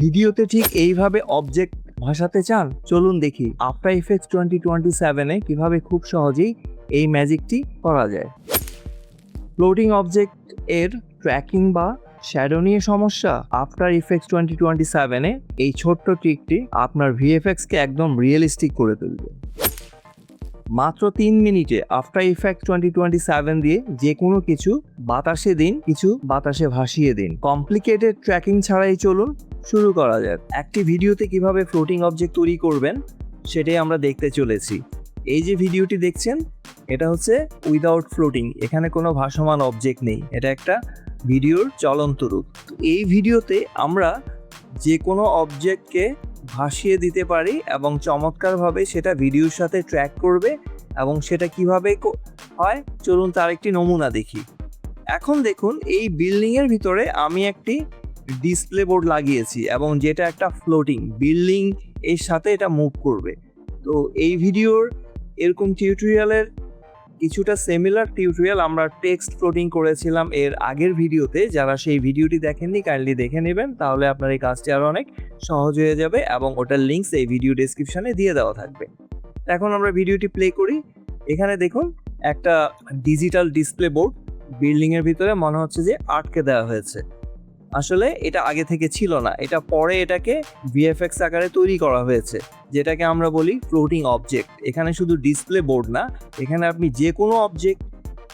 ভিডিওতে ঠিক এইভাবে অবজেক্ট ভাসাতে চান? চলুন দেখি আফটার ইফেক্টস 2027 কিভাবে খুব সহজেই এই ম্যাজিকটি করা যায়। ফ্লোটিং অবজেক্ট এর ট্র্যাকিং বা শ্যাডো নিয়ে সমস্যা? আফটার ইফেক্টস 2027 এই ছোট্ট ট্রিকটি আপনার ভিএফএক্সকে একদম রিয়েলিস্টিক করে তুলবে। মাত্র 3 মিনিটে আফটার ইফেক্ট 2027 দিয়ে যে কোনো কিছু বাতাসে দিন, কিছু বাতাসে ভাসিয়ে দিন। কমপ্লিকেটেড ট্র্যাকিং ছাড়াই চলুন শুরু করা যাক। একটি ভিডিওতে কিভাবে ফ্লোটিং অবজেক্ট তৈরি করবেন সেটাই আমরা দেখতে চলেছি। এই যে ভিডিওটি দেখছেন এটা হচ্ছে উইদাউট ফ্লোটিং, এখানে কোনো ভাসমান অবজেক্ট নেই, এটা একটা ভিডিওর চলন্ত রূপ। এই ভিডিওতে আমরা যে কোনো অবজেক্টকে ভাসিয়ে দিতে পারি এবং চমৎকারভাবে সেটা ভিডিওর সাথে ট্র্যাক করবে। এবং সেটা কিভাবে হয় চলুন তার একটি নমুনা দেখি। এখন দেখুন এই বিল্ডিংয়ের ভিতরে আমি একটি ডিসপ্লে বোর্ড লাগিয়েছি এবং যেটা একটা ফ্লোটিং বিল্ডিং এর সাথে এটা মুভ করবে। তো এই ভিডিওর এরকম টিউটোরিয়ালের কিছুটা সিমিলার টিউটোরিয়াল আমরা টেক্সট ফ্লোটিং করেছিলাম এর আগের ভিডিওতে। যারা সেই ভিডিওটি দেখেননি কাইন্ডলি দেখে নেবেন, তাহলে আপনার এই কাজটি আরও অনেক সহজ হয়ে যাবে এবং ওটার লিঙ্কস এই ভিডিও ডেসক্রিপশনে দিয়ে দেওয়া থাকবে। এখন আমরা ভিডিওটি প্লে করি। এখানে দেখুন একটা ডিজিটাল ডিসপ্লে বোর্ড বিল্ডিংয়ের ভিতরে মনে হচ্ছে যে আটকে দেওয়া হয়েছে। আসলে এটা আগে থেকে ছিল না, এটা পরে এটাকে ভিএফএক্স আকারে তৈরি করা হয়েছে, যেটাকে আমরা বলি ফ্লোটিং অবজেক্ট। এখানে শুধু ডিসপ্লে বোর্ড না, এখানে আপনি যে কোনো অবজেক্ট,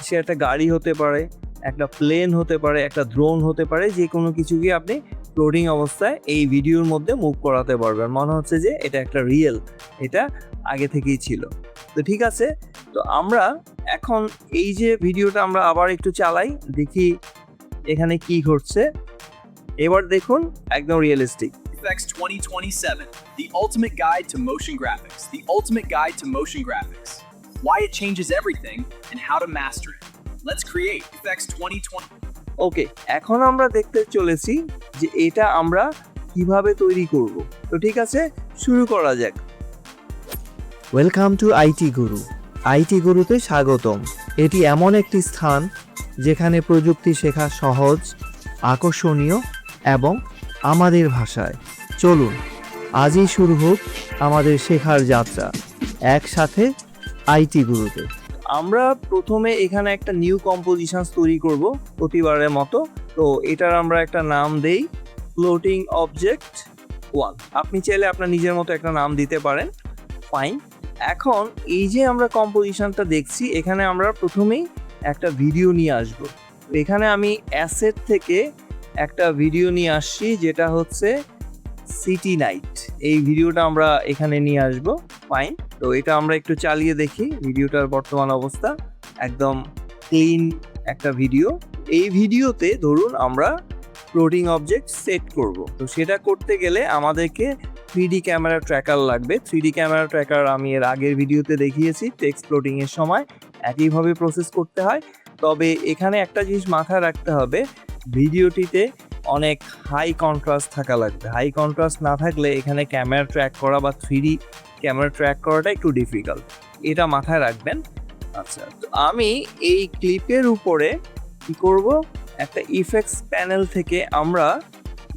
সে একটা গাড়ি হতে পারে, একটা প্লেন হতে পারে, একটা ড্রোন হতে পারে, যে কোনো কিছুকে আপনি ফ্লোটিং অবস্থায় এই ভিডিওর মধ্যে মুভ করাতে পারবেন। মনে হচ্ছে যে এটা একটা রিয়েল, এটা আগে থেকেই ছিল। তো ঠিক আছে, তো আমরা এখন এই যে ভিডিওটা আমরা আবার একটু চালাই, দেখি এখানে কি ঘটছে। এবার দেখুন একদম realistic. VFX 2027, the ultimate guide to motion graphics. The ultimate guide to motion graphics. Why it changes everything and how to master it. Let's create VFX 2020. ওকে, এখন আমরা দেখতে চলেছি যে এটা আমরা কিভাবে তৈরি করব। তো ঠিক আছে, শুরু করা যাক। Welcome to IT Guru. IT গুরুতে স্বাগতম। এটি এমন একটি স্থান যেখানে প্রযুক্তি শেখা সহজ, আকর্ষণীয় এবং আমাদের ভাষায়। চলুন আজই শুরু হোক আমাদের শেখার যাত্রা একসাথে আইটি গুরুতে। আমরা প্রথমে এখানে একটা নিউ কম্পোজিশন তৈরি করব প্রতিবারের মতো। তো এটার আমরা একটা নাম দেই ফ্লোটিং অবজেক্ট 1। আপনি চাইলে আপনার নিজের মতো একটা নাম দিতে পারেন, ফাইন। এখন এই যে আমরা কম্পোজিশনটা দেখছি, এখানে আমরা প্রথমেই একটা ভিডিও নিয়ে আসব। এখানে আমি অ্যাসেট থেকে একটা ভিডিও নিয়ে আসছি, যেটা হচ্ছে সিটি নাইট। এই ভিডিওটা আমরা এখানে নিয়ে আসব, ফাইন। তো এটা আমরা একটু চালিয়ে দেখি ভিডিওটার বর্তমান অবস্থা। একদম ক্লিন একটা ভিডিও। এই ভিডিওতে ধরুন আমরা ফ্লোটিং অবজেক্ট সেট করব। তো সেটা করতে গেলে আমাদেরকে 3D ক্যামেরা ট্র্যাকার লাগবে। 3D ক্যামেরা ট্র্যাকার আমি এর আগের ভিডিওতে দেখিয়েছি, টেক্সট ফ্লোটিংয়ের সময় একইভাবে প্রসেস করতে হয়। তবে এখানে একটা জিনিস মাথায় রাখতে হবে, ভিডিওটিতে অনেক হাই কন্ট্রাস্ট থাকা লাগবে। হাই কন্ট্রাস্ট না থাকলে এখানে ক্যামেরা ট্র্যাক করা বা 3D ক্যামেরা ট্র্যাক করাটা একটু ডিফিকাল্ট, এটা মাথায় রাখবেন। আচ্ছা, তো আমি এই ক্লিপের উপরে কি করব, একটা ইফেক্টস প্যানেল থেকে আমরা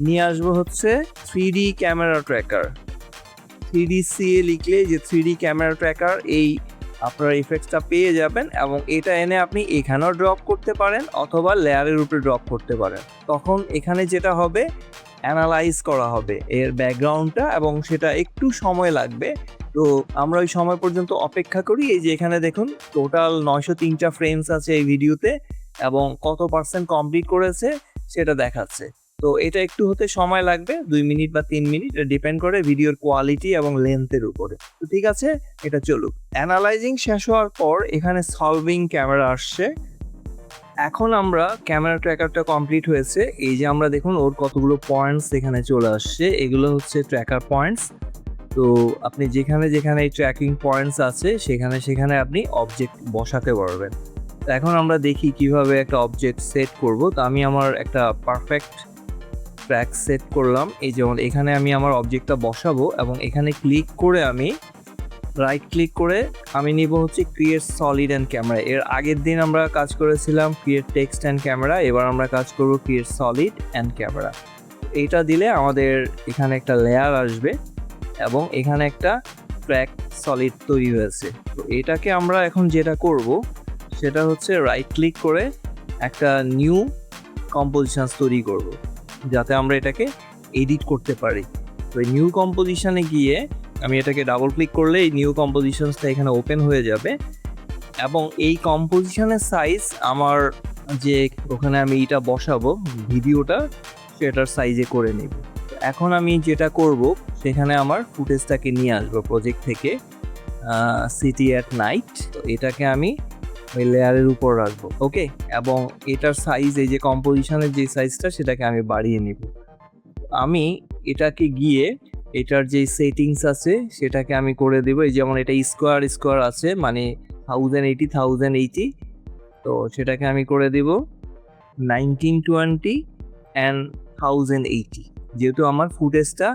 নিয়ে আসবো হচ্ছে 3D ক্যামেরা ট্র্যাকার। 3DCA লিখলে যে 3D ক্যামেরা ট্র্যাকার, এই আপনার ইফেক্টসটা পেয়ে যাবেন এবং এটা এনে আপনি এখানেও ড্রপ করতে পারেন অথবা লেয়ারের উপরে ড্রপ করতে পারেন। তখন এখানে যেটা হবে, অ্যানালাইজ করা হবে এর ব্যাকগ্রাউন্ডটা এবং সেটা একটু সময় লাগবে। তো আমরা ওই সময় পর্যন্ত অপেক্ষা করি। এই যে এখানে দেখুন টোটাল 903টা ফ্রেমস আছে এই ভিডিওতে এবং কত পার্সেন্ট কমপ্লিট করেছে সেটা দেখাচ্ছে। তো এটা একটু হতে সময় লাগবে, 2 মিনিট বা 3 মিনিট, ডিপেন্ড করে ভিডিওর কোয়ালিটি এবং লেন্থের উপরে। তো ঠিক আছে, এটা চলুক। অ্যানালাইজিং শেষ হওয়ার পর এখানে সলভিং ক্যামেরা আসছে। এখন আমরা ক্যামেরা ট্র্যাকারটা কমপ্লিট হয়েছে। এই যে আমরা দেখুন ওর কতগুলো পয়েন্টস এখানে চলে আসছে, এগুলো হচ্ছে ট্র্যাকার পয়েন্টস। তো আপনি যেখানে যেখানে এই ট্র্যাকিং পয়েন্টস আছে সেখানে সেখানে আপনি অবজেক্ট বসাতে পারবেন। তো এখন আমরা দেখি কিভাবে একটা অবজেক্ট সেট করব। তো আমি আমার একটা পারফেক্ট ট্র্যাক সেট করলাম। এই যেমন এখানে আমি আমার অবজেক্টটা বসাবো এবং এখানে ক্লিক করে আমি রাইট ক্লিক করে আমি নিব হচ্ছে ক্রিয়েট সলিড অ্যান্ড ক্যামেরা। এর আগের দিন আমরা কাজ করেছিলাম ক্রিয়েট টেক্সট অ্যান্ড ক্যামেরা, এবার আমরা কাজ করব ক্রিয়েট সলিড অ্যান্ড ক্যামেরা। এটা দিলে আমাদের এখানে একটা লেয়ার আসবে এবং এখানে একটা ট্র্যাক সলিড তৈরি হয়েছে। তো এটাকে আমরা এখন যেটা করব সেটা হচ্ছে রাইট ক্লিক করে একটা নিউ কম্পোজিশনস তৈরি করব, যাতে আমরা এটাকে এডিট করতে পারি। তো এই নিউ কম্পোজিশনে গিয়ে আমি এটাকে ডাবল ক্লিক করলে এই নিউ কম্পোজিশনসটা এখানে ওপেন হয়ে যাবে এবং এই কম্পোজিশনের সাইজ আমার যে ওখানে আমি এটা বসাবো ভিডিওটা সেটার সাইজে করে নেব। এখন আমি যেটা করব সেখানে আমার ফুটেজটাকে নিয়ে আসবো প্রজেক্ট থেকে, সিটি অ্যাট নাইট। তো এটাকে আমি ওই লেয়ারের উপর রাখবো, ওকে। এবং এটার সাইজ, এই যে কম্পোজিশনের যে সাইজটা সেটাকে আমি বাড়িয়ে নিব। আমি এটাকে গিয়ে এটার যে সেটিংস আছে সেটাকে আমি করে দেবো। এই যেমন এটা স্কোয়ার আছে, মানে 1080 তো সেটাকে আমি করে দেব 1920 অ্যান্ড 1080, যেহেতু আমার ফুটেজটা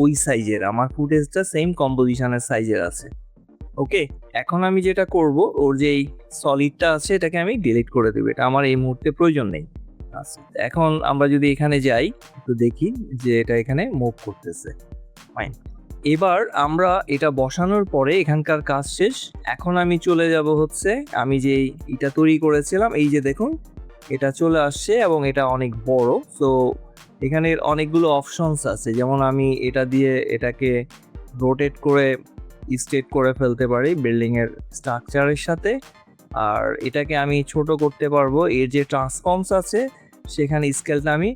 ওই সাইজের, আমার ফুটেজটা সেম কম্পোজিশনের সাইজের আছে, ওকে। এখন আমি যেটা করব, ওর যে এই সলিডটা আছে এটাকে আমি ডিলিট করে দেবো, এটা আমার এই মুহূর্তে প্রয়োজন নেই। আচ্ছা, এখন আমরা যদি এখানে যাই একটু দেখি যে এটা এখানে মুভ করতেছে, ফাইন। এবার আমরা এটা বসানোর পরে এখানকার কাজ শেষ। এখন আমি চলে যাব হচ্ছে আমি যে এটা তৈরি করেছিলাম, এই যে দেখুন এটা চলে আসছে এবং এটা অনেক বড়। সো এখানে অনেকগুলো অপশনস আছে, যেমন আমি এটা দিয়ে এটাকে রোটেট করে স্ট্রেট করে ফেলতে পারি বিল্ডিংয়ের স্ট্রাকচারের সাথে, আর এটাকে আমি ছোট করতে পারবো। এর যে ট্রান্সফর্মস আছে সেখানে স্কেলটা আমি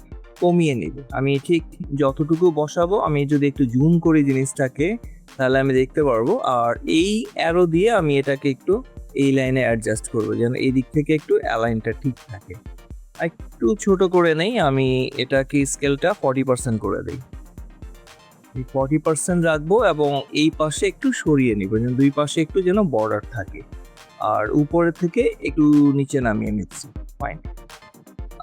কমিয়ে নিব। আমি ঠিক যতটুকু বসাবো, আমি যদি একটু জুম করি জিনিসটাকে তাহলে আমি দেখতে পারবো। আর এই অ্যারো দিয়ে আমি এটাকে একটু এই লাইনে অ্যাডজাস্ট করবো যেন এই দিক থেকে একটু অ্যালাইনটা ঠিক থাকে। একটু ছোট করে নেই, আমি এটাকে স্কেলটা 40% করে দিই, 40% রাখবো এবং এই পাশে একটু সরিয়ে নিব যেন দুই পাশে একটু যেন বর্ডার থাকে, আর উপরের থেকে একটু নিচে নামিয়ে নিচ্ছি, ফাইন।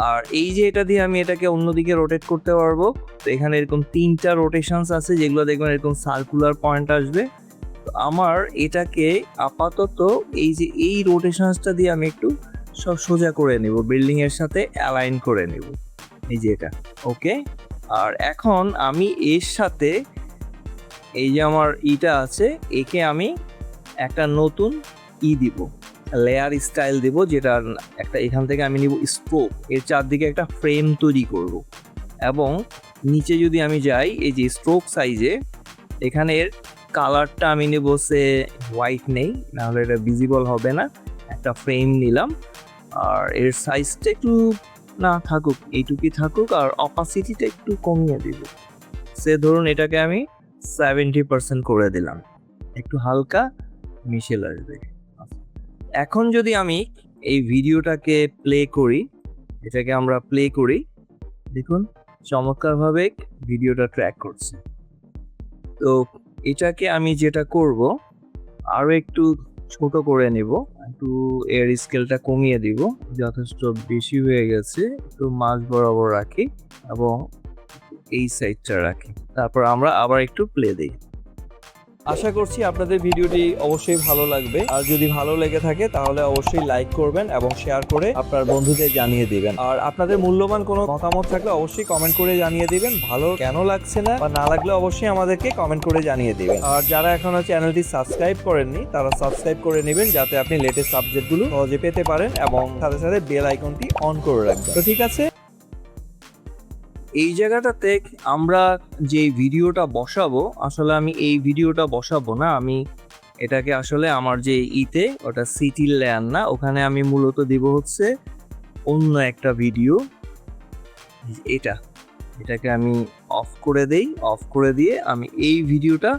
আর এই যে এটা দিয়ে আমি এটাকে অন্যদিকে রোটেট করতে পারবো। তো এখানে এরকম 3টা রোটেশনস আছে, যেগুলো দেখবেন এরকম সার্কুলার পয়েন্ট আসবে। তো আমার এটাকে আপাতত এই যে এই রোটেশনসটা দিয়ে আমি একটু সব সোজা করে নিব, বিল্ডিং এর সাথে অ্যালাইন করে নিব, এই যে এটা, ওকে। আর এখন আমি এর সাথে এই যে আমার ইটা আছে, একে আমি একটা নতুন দিব, লেয়ার স্টাইল দিব, যেটা একটা এখান থেকে আমি নিব স্ট্রোক, এর চারদিকে একটা ফ্রেম তৈরি করব। এবং নিচে যদি আমি যাই এই যে স্ট্রোক সাইজে, এখানের কালারটা আমি নেব সে হোয়াইট নেই, নাহলে এটা ভিজিবল হবে না। একটা ফ্রেম নিলাম, আর এর সাইজটা একটু না থাকুক, এইটুকুই থাকুক, আর অপাসিটিটা একটু কমিয়ে দিব। সে ধরুন এটাকে আমি 70% করে দিলাম, একটু হালকা মিশেল আসবে। এখন যদি আমি এই ভিডিওটাকে প্লে করি, এটাকে আমরা প্লে করি, দেখুন চমৎকারভাবে ভিডিওটা ট্র্যাক করছে। তো এটাকে আমি যেটা করব, আরও একটু ছোট করে নেব, একটু এর স্কেলটা কমিয়ে দিব, যথেষ্ট বেশি হয়ে গেছে, একটু মাঝ বরাবর রাখি এবং এই সাইডটা রাখি। তারপর আমরা আবার একটু প্লে দিই। আশা করছি আপনাদের ভিডিওটি অবশ্যই ভালো লাগবে, আর যদি ভালো লেগে থাকে তাহলে অবশ্যই লাইক করবেন এবং শেয়ার করে আপনার বন্ধুদের জানিয়ে দিবেন। আর আপনাদের মূল্যবান কোনো মতামত থাকলে অবশ্যই কমেন্ট করে জানিয়ে দিবেন। ভালো কেন লাগছে না বা না লাগলে অবশ্যই আমাদেরকে কমেন্ট করে জানিয়ে দিবেন। আর যারা এখনো চ্যানেলটি সাবস্ক্রাইব করেননি তারা সাবস্ক্রাইব করে নেবেন, যাতে আপনি লেটেস্ট আপডেটগুলো সহজে পেতে পারেন এবং সাথে সাথে বেল আইকনটি অন করে রাখবেন। তো ঠিক আছে, এই জায়গাটাতে আমরা যে ভিডিওটা বসাবো, আসলে আমি এই ভিডিওটা বসাবো না, আমি এটাকে আসলে আমার যে ওটা সিটির লেয়ার না, ওখানে আমি মূলত দিব হচ্ছে অন্য একটা ভিডিও। এটাকে আমি অফ করে দেই, অফ করে দিয়ে আমি এই ভিডিওটা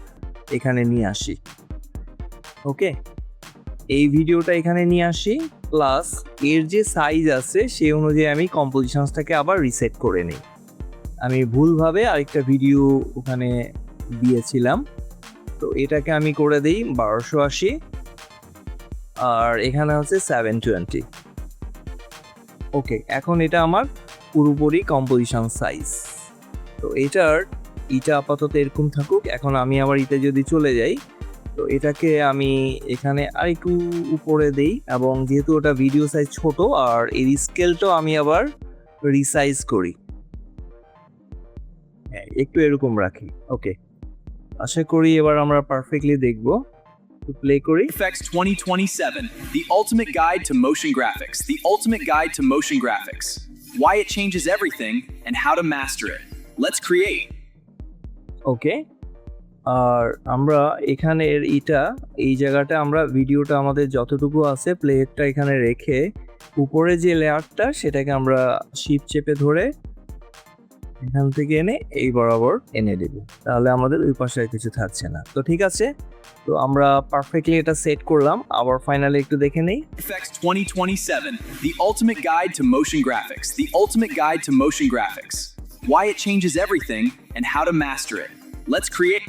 এখানে নিয়ে আসি, ওকে। এই ভিডিওটা এখানে নিয়ে আসি, প্লাস এর যে সাইজ আছে সেই অনুযায়ী আমি কম্পোজিশনসটাকে আবার রিসেট করে নিই। আমি ভুলভাবে আরেকটা ভিডিও ওখানে দিয়েছিলাম, তো এটাকে আমি করে দিই 1280, আর এখানে হচ্ছে 720, ওকে। এখন এটা আমার পুরোপুরি কম্পোজিশন সাইজ। তো এটা আপাতত এরকম থাকুক। এখন আমি আবার যদি চলে যাই, তো এটাকে আমি এখানে আর একটু উপরে দেই, এবং যেহেতু ওটা ভিডিও সাইজ ছোট, আর এর স্কেলটাও আমি আবার রিসাইজ করি, একটু এরকম রাখি। ওকে, আশা করি এবার আমরা পারফেক্টলি দেখবো। প্লে করি। Effects 2027, the ultimate guide to motion graphics. The ultimate guide to motion graphics. Why it changes everything and how to master it. Let's create. ওকে, আর আমরা এখানের এই জায়গাটা আমরা ভিডিওটা আমাদের যতটুকু আছে প্লেটটা এখানে রেখে উপরে যে লেয়ারটা সেটাকে আমরা শিপ চেপে ধরে এখান থেকে এনে এই বরাবর এনে দেব, তাহলে আমাদের ওই পাশে আর কিছু থাকছে না। তো ঠিক আছে, তো আমরা পারফেক্টলি এটা সেট করলাম। আবার ফাইনালি একটু দেখে নেই। Effects 2027, the ultimate guide to motion graphics. The ultimate guide to motion graphics. Why it changes everything and how to master it. Let's create.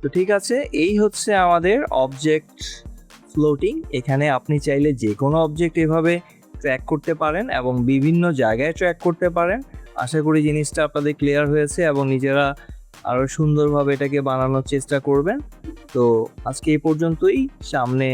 তো ঠিক আছে, এই হচ্ছে আমাদের অবজেক্ট ফ্লোটিং। এখানে আপনি চাইলে যে কোনো অবজেক্ট এভাবে ট্র্যাক করতে পারেন এবং বিভিন্ন জায়গায় ট্র্যাক করতে পারেন। আশা করি জিনিসটা আপনাদের ক্লিয়ার হয়েছে এবং নিজেরা আরও সুন্দরভাবে এটাকে বানানোর চেষ্টা করবেন। তো আজকে এই পর্যন্তই, সামনে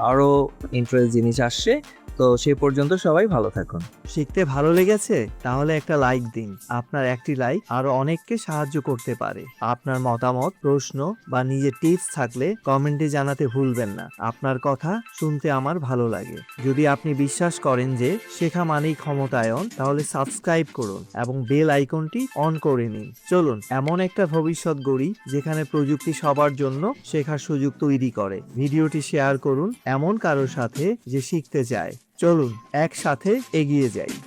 আরও ইন্টারেস্ট জিনিস আসছে। তো সেই পর্যন্ত সবাই ভালো থাকুন। শিখতে ভালো লেগেছে? তাহলে একটা লাইক দিন। আপনার একটি লাইক আরো অনেককে সাহায্য করতে পারে। আপনার মতামত, প্রশ্ন বা নিজের টিপস থাকলে কমেন্টে জানাতে ভুলবেন না। আপনার কথা শুনতে আমার ভালো লাগে। যদি আপনি বিশ্বাস করেন যে শেখা মানেই ক্ষমতায়ন, তাহলে সাবস্ক্রাইব করুন এবং বেল আইকনটি অন করে নিন। চলুন এমন একটা ভবিষ্যৎ গড়ি যেখানে প্রযুক্তি সবার জন্য শেখার সুযোগ তৈরি করে। ভিডিওটি শেয়ার করুন এমন কারোর সাথে যে শিখতে চায়। চলুন একসাথে এগিয়ে যাই।